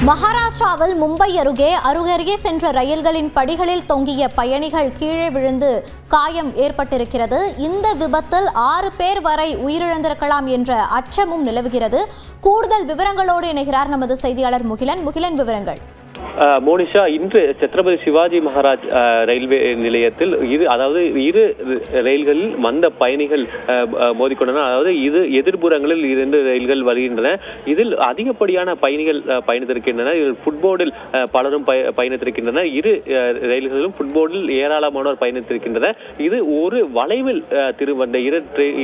மகாராஷ்டிராவில் மும்பை அருகே சென்ற ரயில்களின் படிகளில் தொங்கிய பயணிகள் கீழே விழுந்து காயம் ஏற்பட்டிருக்கிறது. இந்த விபத்தில் 6 பேர் வரை உயிரிழந்திருக்கலாம் என்ற அச்சமும் நிலவுகிறது. கூடுதல் விவரங்களோடு இணைகிறார் நமது செய்தியாளர் முகிலன். விவரங்கள். மோனிஷா, இன்று சத்ரபதி சிவாஜி மகாராஜ் ரயில்வே நிலையத்தில் இரு ரயில்களில் வந்த பயணிகள் மோதிக்கொண்டன. அதாவது இது எதிர்புறங்களில் 2 ரயில்கள் வருகின்றன. இதில் அதிகப்படியான பயணிகள் பயணித்திருக்கின்றனர். இதில் ஃபுட்போர்டில் பலரும் பயணித்திருக்கின்றனர். இரு ரயில்களிலும் ஃபுட்போர்டில் ஏராளமானோர் பயணித்திருக்கின்றனர். இது ஒரு வளைவில் திரும்ப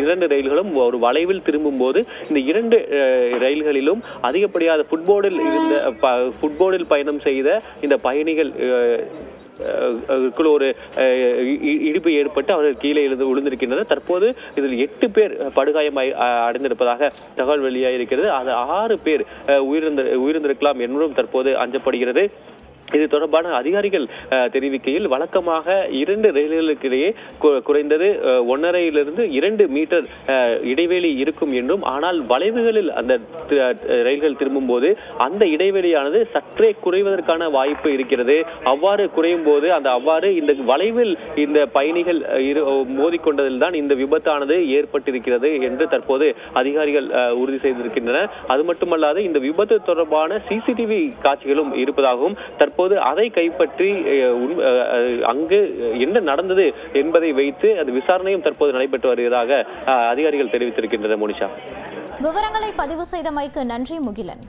இரண்டு ரயில்களும் ஒரு வளைவில் திரும்பும் போது இந்த 2 ரயில்களிலும் அதிகப்படியான ஃபுட்போர்டில் பயணம் செய்த இந்த பயணிகள் ஒரு இடிப்பு ஏற்பட்டு அவர்கள் கீழே விழுந்திருக்கின்றனர். தற்போது இதில் 8 பேர் படுகாயம் அடைந்திருப்பதாக தகவல் வெளியாகியிருக்கிறது. அது 6 பேர் உயிரிழந்திருக்கலாம் என்றும் தற்போது அஞ்சப்படுகிறது. இது தொடர்பான அதிகாரிகள் தெரிவிக்கையில் வழக்கமாக 2 ரயில்களுக்கு இடையே குறைந்தது 1.5 to 2 மீட்டர் இடைவெளி இருக்கும் என்றும், ஆனால் வளைவுகளில் அந்த ரயில்கள் திரும்பும் போது அந்த இடைவெளியானது சற்றே குறைவதற்கான வாய்ப்பு இருக்கிறது. அவ்வாறு குறையும் போது இந்த வளைவில் இந்த பயணிகள் மோதிக்கொண்டதில் தான் இந்த விபத்தானது ஏற்பட்டிருக்கிறது என்று தற்போது அதிகாரிகள் உறுதி செய்திருக்கின்றனர். அது மட்டுமல்லாது இந்த விபத்து தொடர்பான சிசிடிவி காட்சிகளும் இருப்பதாகவும் தற்போது அதை கைப்பற்றி அங்கு என்ன நடந்தது என்பதை வைத்து அது விசாரணையும் தற்போது நடைபெற்று வருவதாக அதிகாரிகள் தெரிவித்திருக்கின்றனர். மோனிஷா, விவரங்களை பதிவு செய்தமைக்கு நன்றி முகிலன்.